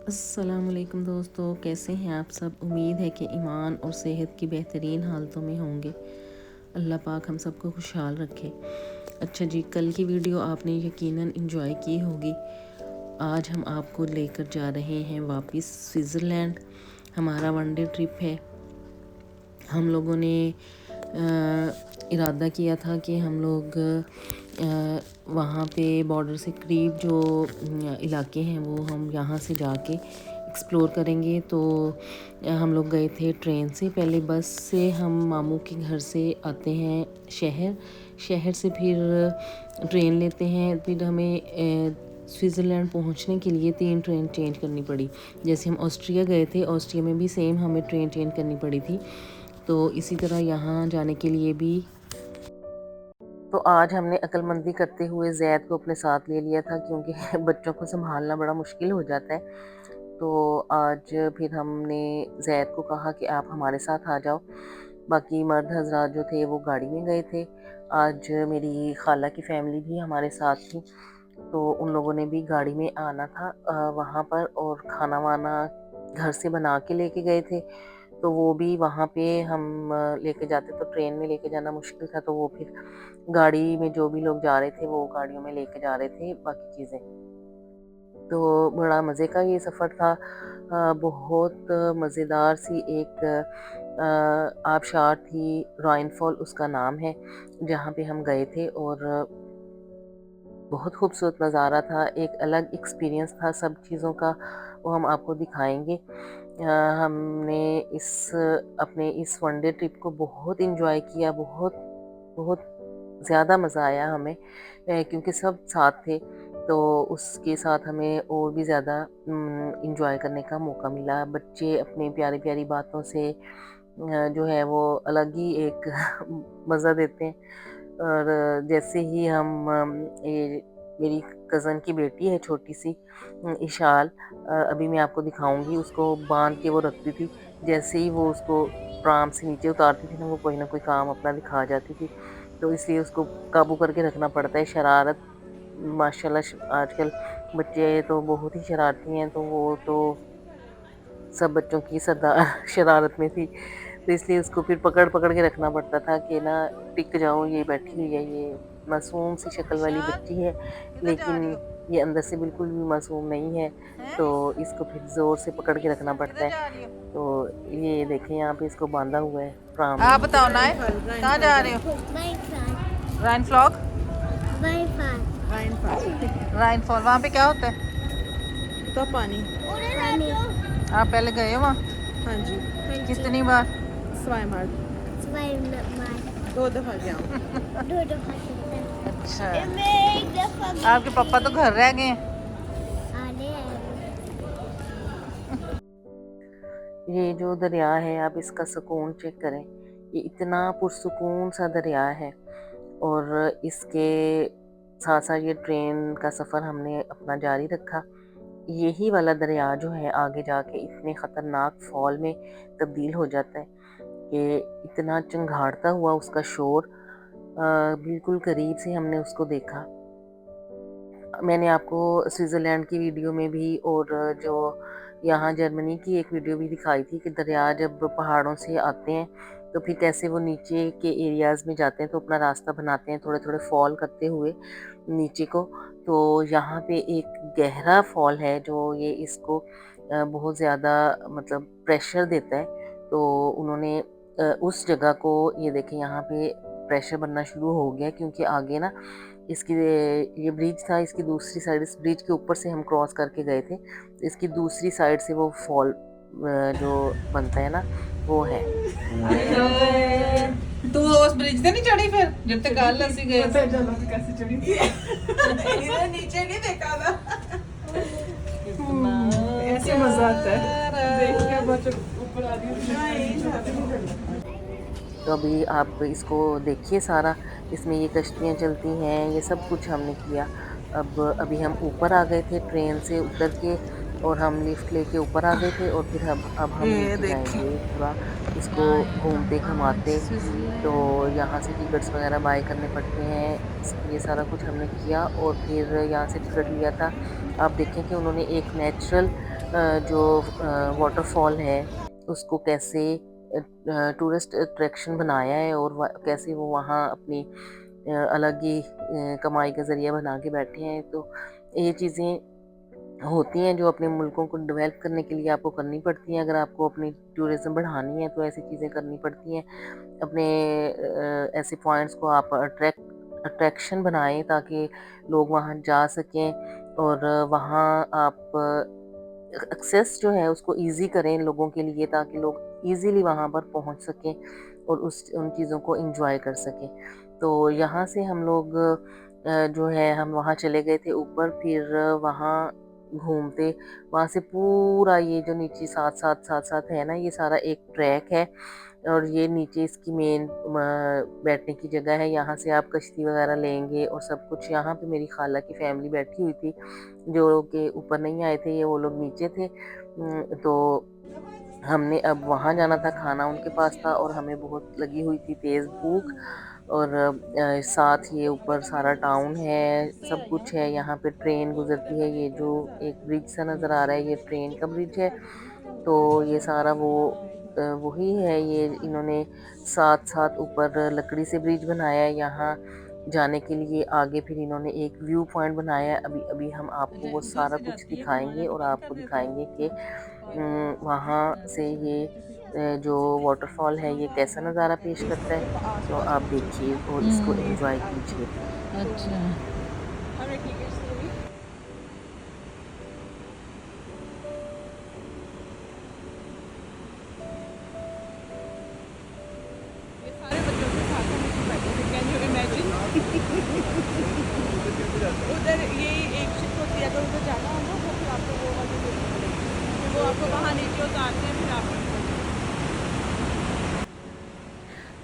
अस्सलामुअलैकुम दोस्तों, कैसे हैं आप सब। उम्मीद है कि ईमान और सेहत की बेहतरीन हालतों में होंगे। अल्लाह पाक हम सबको खुशहाल रखे। अच्छा जी, कल की वीडियो आपने यकीनन एंजॉय की होगी। आज हम आपको लेकर जा रहे हैं वापस स्विट्ज़रलैंड। हमारा वनडे ट्रिप है। हम लोगों ने इरादा किया था कि हम लोग वहाँ पे बॉर्डर से करीब जो इलाके हैं वो हम यहाँ से जाके एक्सप्लोर करेंगे। तो हम लोग गए थे ट्रेन से। पहले बस से हम मामू के घर से आते हैं शहर से फिर ट्रेन लेते हैं। फिर हमें स्विट्ज़रलैंड पहुंचने के लिए 3 ट्रेन चेंज करनी पड़ी। जैसे हम ऑस्ट्रिया गए थे, ऑस्ट्रिया में भी सेम हमें ट्रेन चेंज करनी पड़ी थी। तो इसी तरह यहाँ जाने के लिए भी। तो आज हमने अक्लमंदी करते हुए ज़ैद को अपने साथ ले लिया था, क्योंकि बच्चों को संभालना बड़ा मुश्किल हो जाता है। तो आज फिर हमने ज़ैद को कहा कि आप हमारे साथ आ जाओ। बाकी मर्द हजरात जो थे वो गाड़ी में गए थे। आज मेरी खाला की फैमिली भी हमारे साथ थी, तो उन लोगों ने भी गाड़ी में आना था वहाँ पर, और खाना वाना घर से बना के लेके गए थे। तो वो भी वहाँ पे हम लेके जाते तो ट्रेन में लेके जाना मुश्किल था, तो वो फिर गाड़ी में जो भी लोग जा रहे थे वो गाड़ियों में लेके जा रहे थे बाकी चीज़ें। तो बड़ा मज़े का ये सफ़र था। बहुत मज़ेदार सी एक आबशार थी, राइनफॉल उसका नाम है, जहाँ पे हम गए थे। और बहुत खूबसूरत नज़ारा था, एक अलग एक्सपीरियंस था सब चीज़ों का, वो हम आपको दिखाएंगे। हमने अपने इस वनडे ट्रिप को बहुत इंजॉय किया। बहुत बहुत ज़्यादा मज़ा आया हमें, क्योंकि सब साथ थे, तो उसके साथ हमें और भी ज़्यादा इंजॉय करने का मौका मिला। बच्चे अपनी प्यारी प्यारी बातों से जो है वो अलग ही एक मज़ा देते हैं। और जैसे ही हम ये मेरी कज़न की बेटी है छोटी सी, इशाल, अभी मैं आपको दिखाऊंगी, उसको बांध के वो रखती थी। जैसे ही वो उसको प्राम से नीचे उतारती थी ना, वो कोई ना कोई काम अपना दिखा जाती थी। तो इसलिए उसको काबू करके रखना पड़ता है। शरारत माशाल्लाह आजकल बच्चे तो बहुत ही शरारती हैं, तो वो तो सब बच्चों की सरदार शरारत में थी। तो इसलिए उसको फिर पकड़ पकड़ के रखना पड़ता था कि ना, टिक जाओ, ये बैठी हुई है, ये मासूम सी शक्ल वाली इरशाद, बच्ची है, किधर जा रही लेकिन हो? ये अंदर से बिल्कुल भी मासूम नहीं है। हैं? तो इसको फिर ज़ोर से पकड़ के रखना पड़ता किधर है। जा रही हो? तो ये देखें, यहाँ पे इसको बांधा हुआ है प्राम में। आप बताओ ना, कहाँ जा रहे हो? राइन फ्लॉग। राइन फॉल वहाँ पे क्या होता है? तो पानी। आप पहले गए हो वहाँ? हाँ जी। कितनी बार? सवाई मार्ग 2 दफ़ा गया हूँ। अच्छा, आपके पापा तो घर रह गए हैं। ये जो दरिया है, आप इसका सुकून चेक करें। ये इतना पुरसुकून सा दरिया है। और इसके साथ साथ ये ट्रेन का सफ़र हमने अपना जारी रखा। यही वाला दरिया जो है आगे जाके इतने ख़तरनाक फॉल में तब्दील हो जाता है कि इतना चंगाड़ता हुआ उसका शोर, बिल्कुल करीब से हमने उसको देखा। मैंने आपको स्विट्ज़रलैंड की वीडियो में भी, और जो यहाँ जर्मनी की एक वीडियो भी दिखाई थी कि दरिया जब पहाड़ों से आते हैं तो फिर कैसे वो नीचे के एरियाज़ में जाते हैं, तो अपना रास्ता बनाते हैं थोड़े थोड़े फॉल करते हुए नीचे को। तो यहाँ पे एक गहरा फॉल है जो ये इसको बहुत ज़्यादा मतलब प्रेशर देता है। तो उन्होंने उस जगह को, ये देखें यहाँ पे प्रेशर बनना शुरू हो गया, क्योंकि आगे ना इसकी ये ब्रिज था, इसकी दूसरी साइड, इस ब्रिज के ऊपर से हम क्रॉस करके गए थे, तो इसकी दूसरी साइड से वो फॉल जो बनता है ना, वो है। तू उस ब्रिज से नहीं चढ़ी फिर जब तक कल ਅਸੀਂ गए पता है चला मैं कैसे चढ़ी थी। इधर नीचे नहीं देखा था। ऐसे मजा आता है देख के बच्चों ऊपर आ रही तो अभी आप इसको देखिए सारा, इसमें ये कश्तियाँ चलती हैं, ये सब कुछ हमने किया। अब अभी हम ऊपर आ गए थे ट्रेन से उतर के, और हम लिफ्ट लेके ऊपर आ गए थे और फिर अब हम ये नीचे देखिए जाएंगे पूरा इसको घूमते घुमाते। तो यहाँ से टिकट्स वगैरह बाय करने पड़ते हैं, ये सारा कुछ हमने किया और फिर यहाँ से टिकट लिया था। आप देखें कि उन्होंने एक नेचुरल जो वाटरफॉल है उसको कैसे टूरिस्ट अट्रैक्शन बनाया है और कैसे वो वहाँ अपनी अलग ही कमाई का ज़रिया बना के बैठे हैं। तो ये चीज़ें होती हैं जो अपने मुल्कों को डेवलप करने के लिए आपको करनी पड़ती हैं। अगर आपको अपनी टूरिज़्म बढ़ानी है तो ऐसी चीज़ें करनी पड़ती हैं। अपने ऐसे पॉइंट्स को आप अट्रैक्शन बनाएं ताकि लोग वहाँ जा सकें और वहाँ आप एक्सेस जो है उसको इजी करें लोगों के लिए ताकि लोग इजीली वहाँ पर पहुँच सकें और उन चीज़ों को एंजॉय कर सकें। तो यहाँ से हम लोग जो है हम वहाँ चले गए थे ऊपर, फिर वहाँ घूमते वहाँ से पूरा ये जो नीचे साथ साथ साथ साथ है ना, ये सारा एक ट्रैक है और ये नीचे इसकी मेन बैठने की जगह है। यहाँ से आप कश्ती वगैरह लेंगे और सब कुछ। यहाँ पे मेरी खाला की फैमिली बैठी हुई थी, जो कि ऊपर नहीं आए थे, ये वो लोग नीचे थे। तो हमने अब वहाँ जाना था, खाना उनके पास था और हमें बहुत लगी हुई थी तेज़ भूख। और साथ ये ऊपर सारा टाउन है, सब कुछ है। यहाँ पे ट्रेन गुजरती है, ये जो एक ब्रिज सा नज़र आ रहा है ये ट्रेन का ब्रिज है। तो ये सारा वो वही है, ये इन्होंने साथ साथ ऊपर लकड़ी से ब्रिज बनाया है यहाँ जाने के लिए आगे। फिर इन्होंने एक व्यू पॉइंट बनाया है, अभी अभी हम आपको वो सारा कुछ दिखाएंगे और आपको दिखाएंगे कि वहाँ से ये जो वाटरफॉल है ये कैसा नज़ारा पेश करता है। तो आप देखिए और इसको एंजॉय कीजिए। अच्छा। हमें टिकट्स हुई। ये सारे बच्चों के साथ हम इसमें बैठे थे। Can you imagine? उधर ये एक शिप होती है, अगर उधर जाना हो ना तो फिर आपको वो वाली देनी पड़ेगी। फिर वो आपको वहाँ नीचे उतारते हैं, फिर आप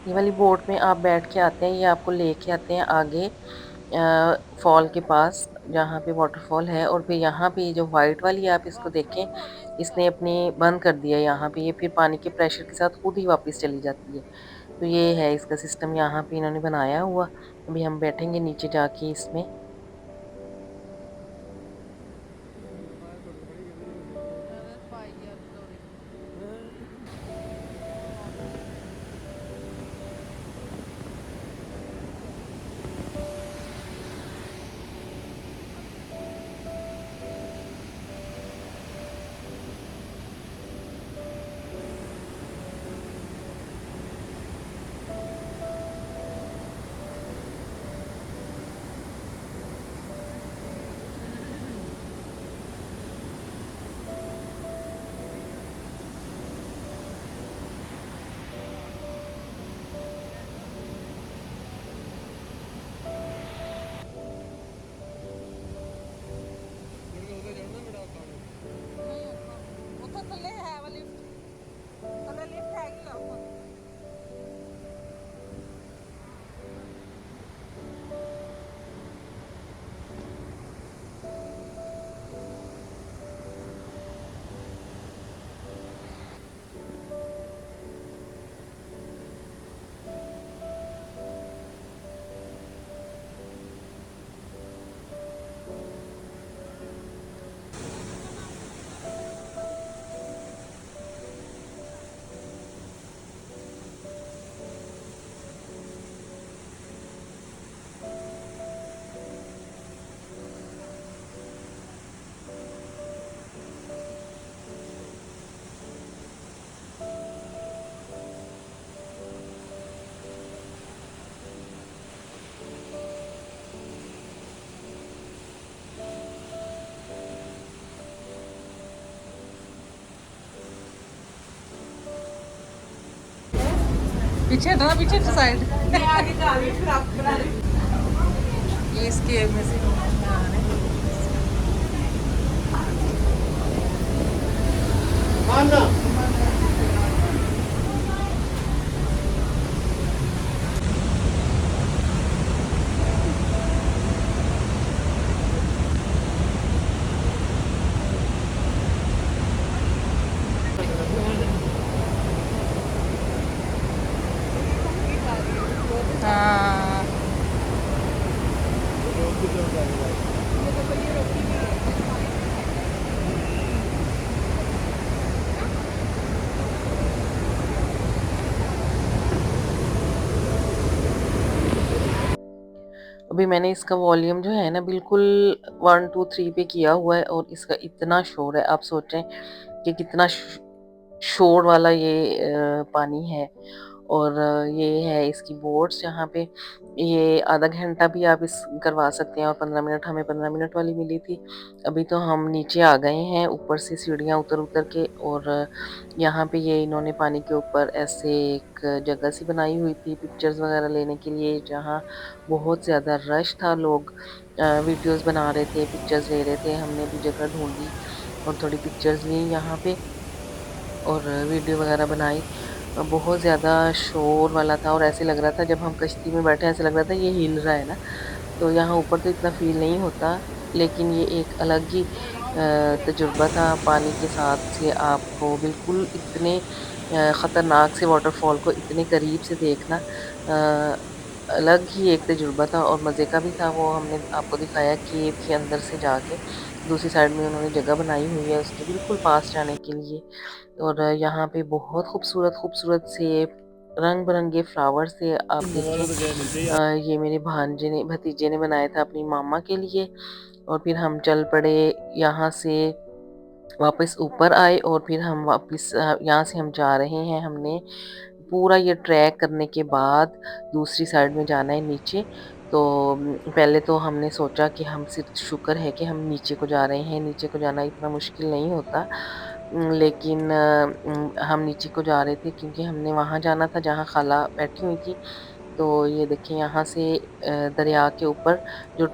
ये वाली बोट में आप बैठ के आते हैं, ये आपको लेके आते हैं आगे फॉल के पास जहाँ पे वाटरफॉल है। और फिर यहाँ पे ये जो वाइट वाली आप इसको देखें, इसने अपने बंद कर दिया यहाँ पे, ये फिर पानी के प्रेशर के साथ खुद ही वापस चली जाती है। तो ये है इसका सिस्टम यहाँ पे इन्होंने बनाया हुआ। अभी हम बैठेंगे नीचे जाके इसमें। पीछे हटना, पीछे साइड। मैं आगे जा रही हूँ, फिर आप बना रही। ये इस केव में से अभी मैंने इसका वॉल्यूम जो है ना बिल्कुल 1 2 3 पे किया हुआ है और इसका इतना शोर है, आप सोचें कि कितना शोर वाला ये पानी है। और ये है इसकी बोट्स जहाँ पे ये आधा घंटा भी आप इस करवा सकते हैं और 15 मिनट, हमें 15 मिनट वाली मिली थी। अभी तो हम नीचे आ गए हैं ऊपर से सीढ़ियाँ उतर उतर के। और यहाँ पे ये इन्होंने पानी के ऊपर ऐसे एक जगह सी बनाई हुई थी पिक्चर्स वगैरह लेने के लिए, जहाँ बहुत ज़्यादा रश था। लोग वीडियोस बना रहे थे, पिक्चर्स ले रहे थे। हमने भी जगह ढूंढी और थोड़ी पिक्चर्स ली यहाँ पे और वीडियो वगैरह बनाई। बहुत ज़्यादा शोर वाला था और ऐसे लग रहा था जब हम कश्ती में बैठे ऐसे लग रहा था ये हिल रहा है ना। तो यहाँ ऊपर तो इतना फ़ील नहीं होता, लेकिन ये एक अलग ही तजुर्बा था पानी के साथ से आपको बिल्कुल इतने ख़तरनाक से वाटरफॉल को इतने करीब से देखना अलग ही एक तजुर्बा था और मज़े का भी था। वो हमने आपको दिखाया केव के अंदर से जाके, दूसरी साइड में उन्होंने जगह बनाई हुई है उसके बिल्कुल पास जाने के लिए। और यहाँ पे बहुत खूबसूरत खूबसूरत से रंग बिरंगे फ्लावर्स थे, आप देखें। ये मेरे भांजे ने भतीजे ने बनाया था अपनी मामा के लिए। और फिर हम चल पड़े यहाँ से, वापस ऊपर आए और फिर हम वापस यहाँ से हम जा रहे हैं। हमने पूरा ये ट्रैक करने के बाद दूसरी साइड में जाना है नीचे। तो पहले तो हमने सोचा कि हम सिर्फ शुक्र है कि हम नीचे को जा रहे हैं, नीचे को जाना इतना मुश्किल नहीं होता। लेकिन हम नीचे को जा रहे थे क्योंकि हमने वहाँ जाना था जहाँ खाला बैठी हुई थी। तो ये देखिए यहाँ से दरिया के ऊपर जो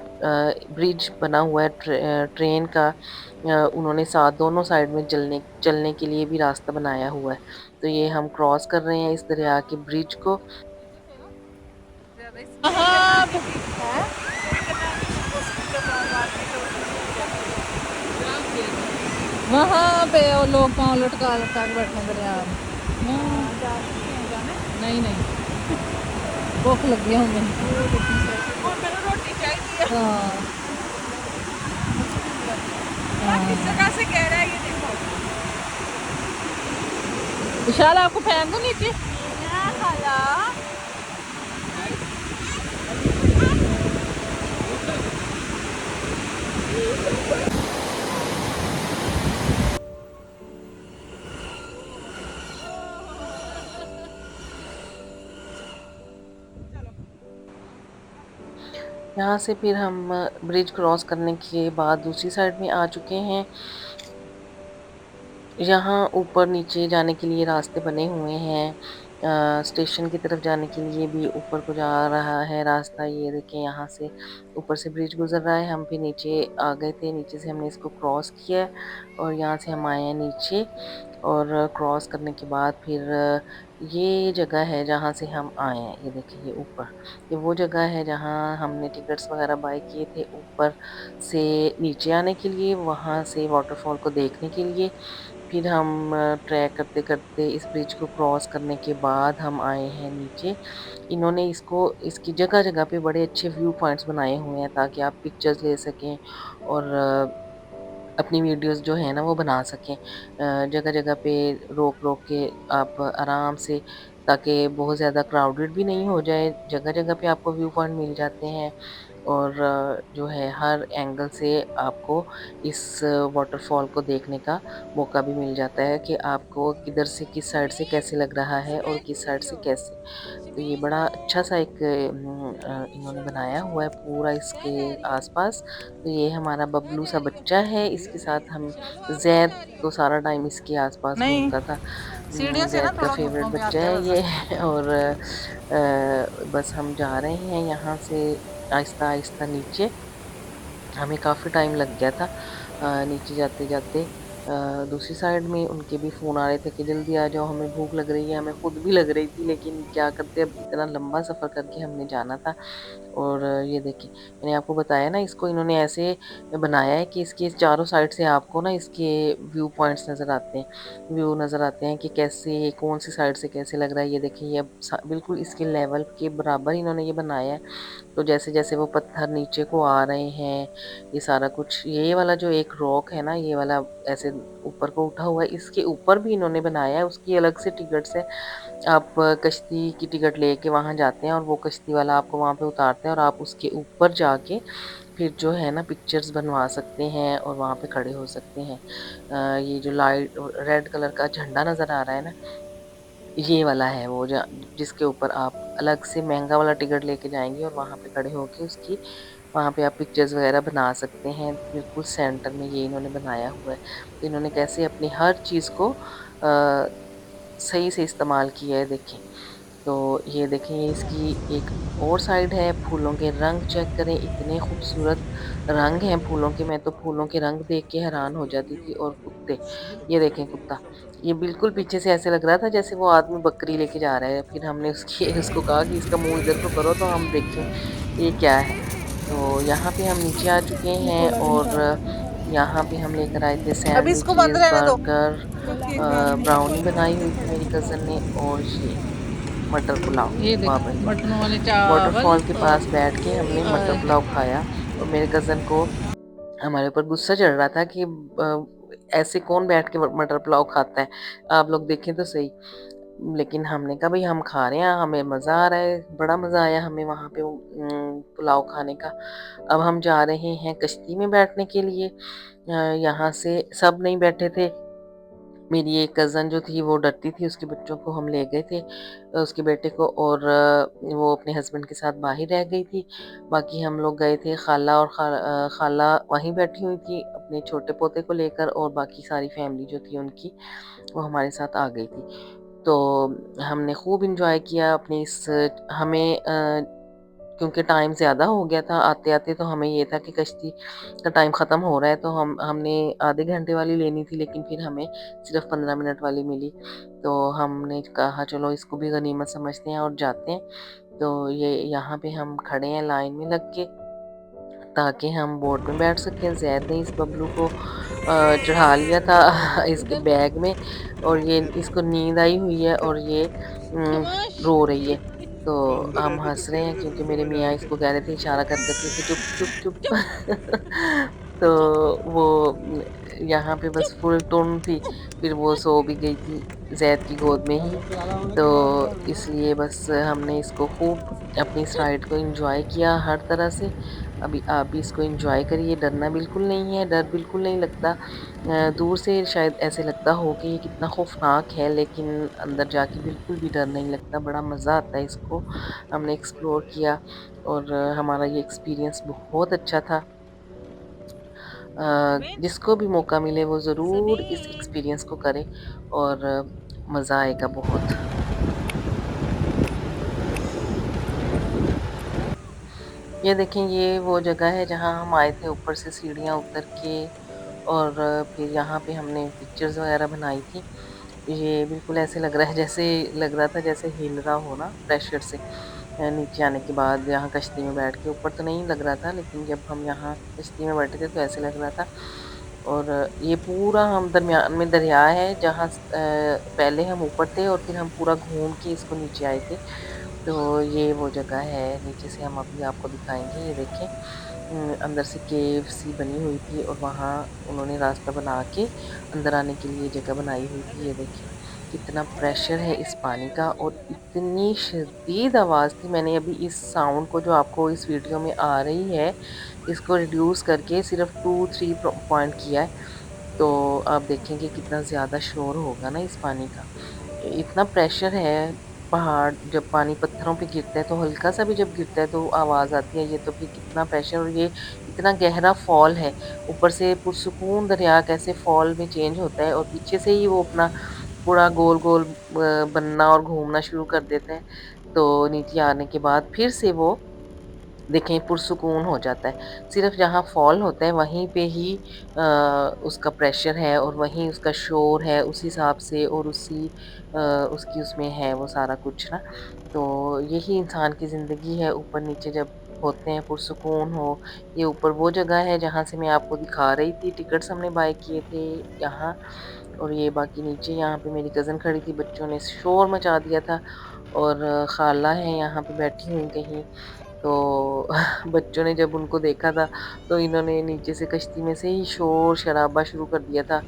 ब्रिज बना हुआ है ट्रेन का, उन्होंने साथ दोनों साइड में चलने चलने के लिए भी रास्ता बनाया हुआ है। तो ये हम क्रॉस कर रहे हैं इस दरिया के ब्रिज को। हाँ वहाँ पे वो लोग पाँव लटका लटका के बैठे दरिया में। नहीं नहीं भूख लगी है हमें। रोटी चाहिए। हाँ किस जगह से कह रहा है ये देखो। विशाल आपको फेंक दूं नीचे। खाला यहाँ से फिर हम ब्रिज क्रॉस करने के बाद दूसरी साइड में आ चुके हैं। यहाँ ऊपर नीचे जाने के लिए रास्ते बने हुए हैं। स्टेशन की तरफ जाने के लिए भी ऊपर को जा रहा है रास्ता। ये देखिए यहाँ से ऊपर से ब्रिज गुजर रहा है। हम भी नीचे आ गए थे, नीचे से हमने इसको क्रॉस किया और यहाँ से हम आए हैं नीचे। और क्रॉस करने के बाद फिर ये जगह है जहाँ से हम आए हैं। ये देखिए ये ऊपर, ये वो जगह है जहाँ हमने टिकट्स वगैरह बाय किए थे ऊपर से नीचे आने के लिए, वहाँ से वाटरफॉल को देखने के लिए। फिर हम ट्रैक करते करते इस ब्रिज को क्रॉस करने के बाद हम आए हैं नीचे। इन्होंने इसको इसकी जगह जगह पे बड़े अच्छे व्यू पॉइंट्स बनाए हुए हैं ताकि आप पिक्चर्स ले सकें और अपनी वीडियोस जो है ना वो बना सकें। जगह जगह पे रोक रोक के आप आराम से, ताकि बहुत ज़्यादा क्राउडेड भी नहीं हो जाए। जगह जगह पे आपको व्यू पॉइंट मिल जाते हैं और जो है हर एंगल से आपको इस वाटरफॉल को देखने का मौका भी मिल जाता है कि आपको किधर से किस साइड से कैसे लग रहा है और किस साइड से कैसे। तो ये बड़ा अच्छा सा एक इन्होंने बनाया हुआ है पूरा इसके आसपास। तो ये हमारा बबलू सा बच्चा है, इसके साथ हम जैद तो सारा टाइम इसके आसपास नहीं घूमता था। सीढ़ियों से ना जैद का थोड़ा फेवरेट घुटनों पे बच्चा आता है है बस। ये और बस हम जा रहे हैं यहाँ से आहिस्ता आहिस्ता नीचे। हमें काफ़ी टाइम लग गया था नीचे जाते जाते। दूसरी साइड में उनके भी फ़ोन आ रहे थे कि जल्दी आ जाओ, हमें भूख लग रही है। हमें खुद भी लग रही थी, लेकिन क्या करते, अब इतना लंबा सफ़र करके हमने जाना था। और ये देखिए मैंने आपको बताया ना, इसको इन्होंने ऐसे बनाया है कि इसके चारों साइड से आपको ना इसके व्यू पॉइंट्स नज़र आते हैं, व्यू नज़र आते हैं कि कैसे कौन सी साइड से कैसे लग रहा है। ये देखिए ये अब बिल्कुल इसके लेवल के बराबर इन्होंने ये बनाया है। तो जैसे जैसे वो पत्थर नीचे को आ रहे हैं, ये सारा कुछ, ये वाला जो एक रॉक है ना, ये वाला ऐसे से ऊपर को उठा हुआ है। इसके ऊपर भी इन्होंने बनाया है, उसकी अलग से टिकट्स है। आप कश्ती की टिकट लेके वहाँ जाते हैं और वो कश्ती वाला आपको वहाँ पे उतारता है और आप उसके ऊपर जाके फिर जो है ना पिक्चर्स बनवा सकते हैं और वहाँ पे खड़े हो सकते हैं। ये जो लाइट रेड कलर का झंडा नज़र आ रहा है ना, ये वाला है वो जिसके ऊपर आप अलग से महँगा वाला टिकट लेके जाएँगे और वहाँ पे खड़े होके उसकी वहाँ पे आप पिक्चर्स वगैरह बना सकते हैं। बिल्कुल सेंटर में ये इन्होंने बनाया हुआ है। तो इन्होंने कैसे अपनी हर चीज़ को सही से इस्तेमाल किया है, देखें। तो ये देखें, ये इसकी एक और साइड है। फूलों के रंग चेक करें, इतने खूबसूरत रंग हैं फूलों के। मैं तो फूलों के रंग देख के हैरान हो जाती थी। और कुत्ते, ये देखें कुत्ता, ये बिल्कुल पीछे से ऐसे लग रहा था जैसे वो आदमी बकरी लेके जा रहा है। फिर हमने उसकी उसको कहा कि इसका मुँह इधर को करो तो हम देखें ये क्या है। तो यहाँ पे हम नीचे आ चुके हैं और यहाँ पे हम लेकर आए थे अभी इसको बंद सैंडविचेस, रहने दो। बर्गर, ब्राउनी बनाई हुई थी मेरी कज़न ने, और ये मटर पुलाव। ये वाह देखो भाई वाह! बटनों वाले चावल वाटरफॉल के और पास बैठ के हमने मटर पुलाव खाया और मेरे कज़न को हमारे ऊपर गुस्सा चढ़ रहा था कि ऐसे कौन बैठ के मटर पुलाव खाता है? आप लोग देखें तो सही। लेकिन हमने कहा भई हम खा रहे हैं, हमें मज़ा आ रहा है, बड़ा मज़ा आया हमें वहाँ पे पुलाव खाने का। अब हम जा रहे हैं कश्ती में बैठने के लिए। यहाँ से सब नहीं बैठे थे। मेरी एक कज़न जो थी वो डरती थी, उसके बच्चों को हम ले गए थे, उसके बेटे को, और वो अपने हस्बैंड के साथ बाहर रह गई थी। बाकी हम लोग गए थे, खाला और खाला वहीं बैठी हुई थी अपने छोटे पोते को लेकर, और बाकी सारी फैमिली जो थी उनकी वो हमारे साथ आ गई थी। तो हमने खूब एंजॉय किया अपनी इस हमें क्योंकि टाइम ज़्यादा हो गया था आते-आते, तो हमें ये था कि कश्ती का टाइम ख़त्म हो रहा है, तो हमने आधे घंटे वाली लेनी थी, लेकिन फिर हमें सिर्फ़ 15 मिनट वाली मिली। तो हमने कहा चलो इसको भी गनीमत समझते हैं और जाते हैं। तो ये यहाँ पे हम खड़े हैं लाइन में लग के ताकि हम बोट में बैठ सकें। ज़ैद ने इस बबलू को चढ़ा लिया था इसके बैग में, और ये इसको नींद आई हुई है और ये रो रही है। तो हम हँस रहे हैं क्योंकि मेरे मियाँ इसको कह रहे थे इशारा कर के कि चुप, चुप, चुप। तो वो यहाँ पे बस फुल टोन थी, फिर वो सो भी गई थी ज़ैद की गोद में ही। तो इसलिए बस हमने इसको खूब अपनी इस राइड को एन्जॉय किया हर तरह से। अभी आप भी इसको एन्जॉय करिए, डरना बिल्कुल नहीं है, डर बिल्कुल नहीं लगता। दूर से शायद ऐसे लगता हो कि ये कितना खौफ़नाक है, लेकिन अंदर जाके बिल्कुल भी डर नहीं लगता, बड़ा मज़ा आता है इसको हमने एक्सप्लोर किया, और हमारा ये एक्सपीरियंस बहुत अच्छा था। जिसको भी मौका मिले वो ज़रूर इस एक्सपीरियंस को करे और मज़ा आएगा बहुत। ये देखें, ये वो जगह है जहाँ हम आए थे ऊपर से सीढ़ियाँ उतर के, और फिर यहाँ पे हमने पिक्चर्स वगैरह बनाई थी। ये बिल्कुल ऐसे लग रहा है जैसे लग रहा था जैसे हिल रहा हो ना प्रेशर से। नीचे आने के बाद यहाँ कश्ती में बैठ के, ऊपर तो नहीं लग रहा था, लेकिन जब हम यहाँ कश्ती में बैठे थे तो ऐसे लग रहा था। और ये पूरा हम दरमियान में दरिया है जहाँ पहले हम ऊपर थे और फिर हम पूरा घूम के इसको नीचे आए थे। तो ये वो जगह है, नीचे से हम अभी आपको दिखाएँगे। ये देखें, अंदर से केव सी बनी हुई थी और वहाँ उन्होंने रास्ता बना के अंदर आने के लिए जगह बनाई हुई थी। ये देखें, कितना प्रेशर है इस पानी का और इतनी शदीद आवाज़ थी। मैंने अभी इस साउंड को जो आपको इस वीडियो में आ रही है, इसको रिड्यूस करके सिर्फ़ 2-3 पॉइंट किया है। तो आप देखेंगे कितना ज़्यादा शोर होगा ना इस पानी का। इतना प्रेशर है, पहाड़ जब पानी पत्थरों पे गिरता है तो हल्का-सा भी जब गिरता है तो आवाज़ आती है, ये तो फिर कितना प्रेशर, और ये इतना गहरा फ़ॉल है। ऊपर से पुरसुकून दरिया कैसे फ़ॉल में चेंज होता है और पीछे से ही वो अपना पूरा गोल-गोल बनना और घूमना शुरू कर देता है। तो नीचे आने के बाद फिर से वो देखें पुरसुकून हो जाता है। सिर्फ़ जहाँ फ़ॉल होता है वहीं पे ही उसका प्रेशर है और वहीं उसका शोर है उस हिसाब से, और उसकी उसमें है वो सारा कुछ ना। तो यही इंसान की ज़िंदगी है, ऊपर-नीचे जब होते हैं पुरसुकून हो। ये ऊपर वो जगह है जहाँ से मैं आपको दिखा रही थी, टिकट्स हमने बाय किए थे यहाँ। और ये बाकी नीचे यहाँ पे मेरी कज़न खड़ी थी, बच्चों ने शोर मचा दिया था, और खाला हैं यहाँ पे बैठी हुई कहीं। तो बच्चों ने जब उनको देखा था तो इन्होंने नीचे से कश्ती में से ही शोर शराबा शुरू कर दिया था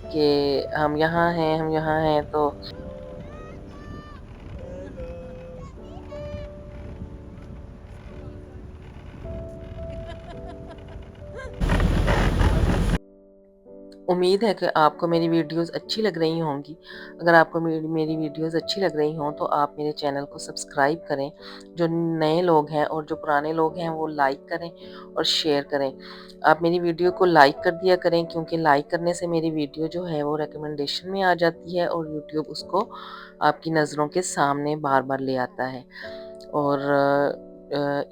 कि हम यहाँ हैं, हम यहाँ हैं। तो उम्मीद है कि आपको मेरी वीडियोस अच्छी लग रही होंगी। अगर आपको मेरी वीडियोस अच्छी लग रही हों तो आप मेरे चैनल को सब्सक्राइब करें। जो नए लोग हैं और जो पुराने लोग हैं वो लाइक करें और शेयर करें। आप मेरी वीडियो को लाइक कर दिया करें, क्योंकि लाइक करने से मेरी वीडियो जो है वो रिकमेंडेशन में आ जाती है और यूट्यूब उसको आपकी नज़रों के सामने बार-बार ले आता है। और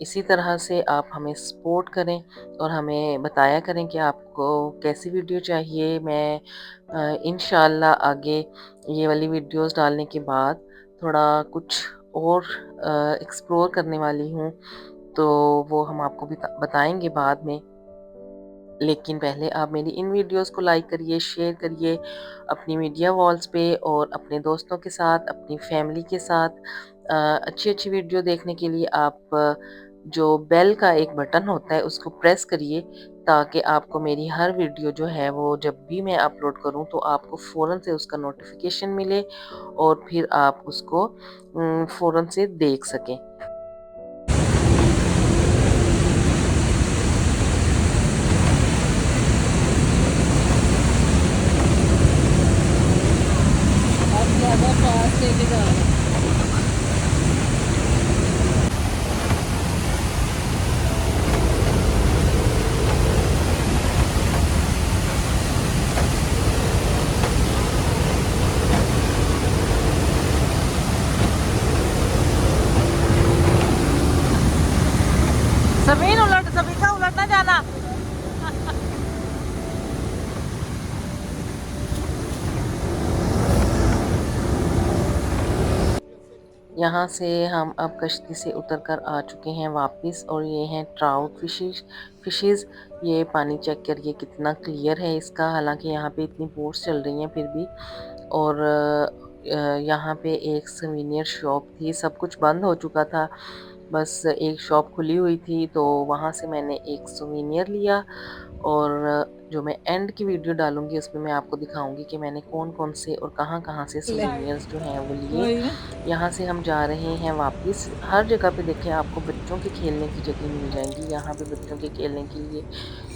इसी तरह से आप हमें सपोर्ट करें और हमें बताया करें कि आपको कैसी वीडियो चाहिए। मैं इंशाल्लाह आगे ये वाली वीडियोस डालने के बाद थोड़ा कुछ और एक्सप्लोर करने वाली हूँ, तो वो हम आपको भी बताएंगे बाद में। लेकिन पहले आप मेरी इन वीडियोस को लाइक करिए, शेयर करिए अपनी मीडिया वॉल्स पे और अपने दोस्तों के साथ, अपनी फैमिली के साथ। अच्छी-अच्छी वीडियो देखने के लिए आप जो बेल का एक बटन होता है उसको प्रेस करिए, ताकि आपको मेरी हर वीडियो जो है वो जब भी मैं अपलोड करूँ तो आपको फ़ौरन से उसका नोटिफ़िकेशन मिले और फिर आप उसको फ़ौरन से देख सकें। आप ज़्यादा फास्ट लेके जा रहे हैं। सभी उलट सभी का उलट ना जाना। यहाँ से हम अब कश्ती से उतरकर आ चुके हैं वापस, और ये हैं ट्राउट फिशेस। ये पानी चेक करिए कितना क्लियर है इसका, हालांकि यहाँ पे इतनी बोट्स चल रही हैं फिर भी। और यहाँ पे एक सवीनियर शॉप थी, सब कुछ बंद हो चुका था, बस एक शॉप खुली हुई थी, तो वहाँ से मैंने एक सवीनियर लिया। और जो मैं एंड की वीडियो डालूंगी उसमें मैं आपको दिखाऊंगी कि मैंने कौन कौन से और कहाँ कहाँ से ले सवीनियर्स जो हैं वो लिए। वही ना। यहाँ से हम जा रहे हैं वापस। हर जगह पे देखिए आपको बच्चों के खेलने की जगह मिल जाएंगी। यहाँ पे बच्चों के खेलने के लिए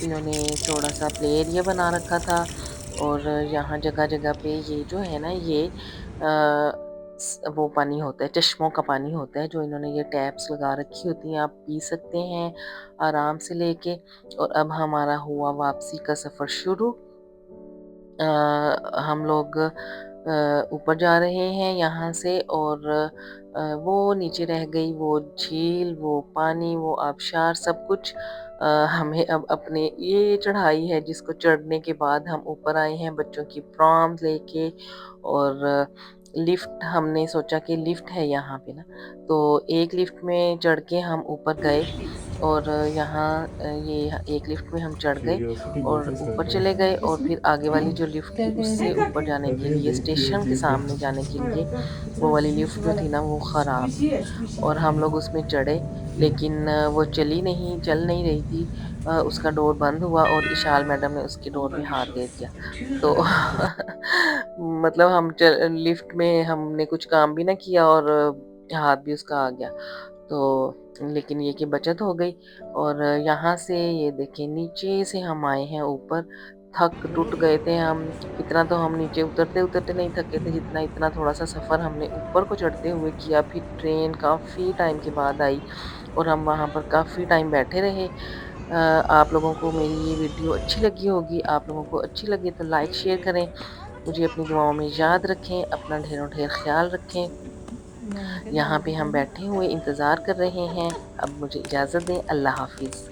इन्होंने थोड़ा सा प्ले एरिया बना रखा था। और यहाँ जगह जगह पे ये जो है ना, ये वो पानी होता है, चश्मों का पानी होता है, जो इन्होंने ये टैप्स लगा रखी होती हैं, आप पी सकते हैं आराम से लेके। और अब हमारा हुआ वापसी का सफ़र शुरू। हम लोग ऊपर जा रहे हैं यहाँ से, और वो नीचे रह गई वो झील, वो पानी, वो आबशार, सब कुछ। हमें अब अपने ये चढ़ाई है जिसको चढ़ने के बाद हम ऊपर आए हैं बच्चों की प्रॉम्स लेके। और लिफ्ट, हमने सोचा कि लिफ्ट है यहाँ पे ना, तो एक लिफ्ट में चढ़ के हम ऊपर गए। और यहाँ ये एक लिफ्ट में हम चढ़ गए क्यूरियोसिटी और कोशिश ऊपर करते चले गए, हैं। और फिर आगे वाली जो लिफ्ट थी उससे ऊपर जाने के अरे लिए, देख देख स्टेशन के देख देख। सामने जाने के लिए, वो वाली लिफ्ट जो थी ना वो ख़राब थी। और हम लोग उसमें चढ़े, लेकिन वो चल नहीं रही थी। उसका डोर बंद हुआ और इशाल मैडम ने उसके डोर पे हाथ दे दिया। तो मतलब हम लिफ्ट में हमने कुछ काम भी ना किया और हाथ भी उसका आ गया। तो लेकिन ये कि बचत हो गई। और यहाँ से ये देखें नीचे से हम आए हैं ऊपर, थक टूट गए थे हम। इतना तो हम नीचे उतरते उतरते नहीं थके थे जितना इतना थोड़ा सा सफ़र हमने ऊपर को चढ़ते हुए किया। फिर ट्रेन काफ़ी टाइम के बाद आई और हम वहाँ पर काफ़ी टाइम बैठे रहे। आप लोगों को मेरी ये वीडियो अच्छी लगी होगी। आप लोगों को अच्छी लगी तो लाइक शेयर करें, मुझे अपनी दुआओं में याद रखें, अपना ढेरों ढेर ख्याल रखें। यहाँ पे हम बैठे हुए इंतज़ार कर रहे हैं। अब मुझे इजाज़त दें। अल्लाह हाफ़िज़।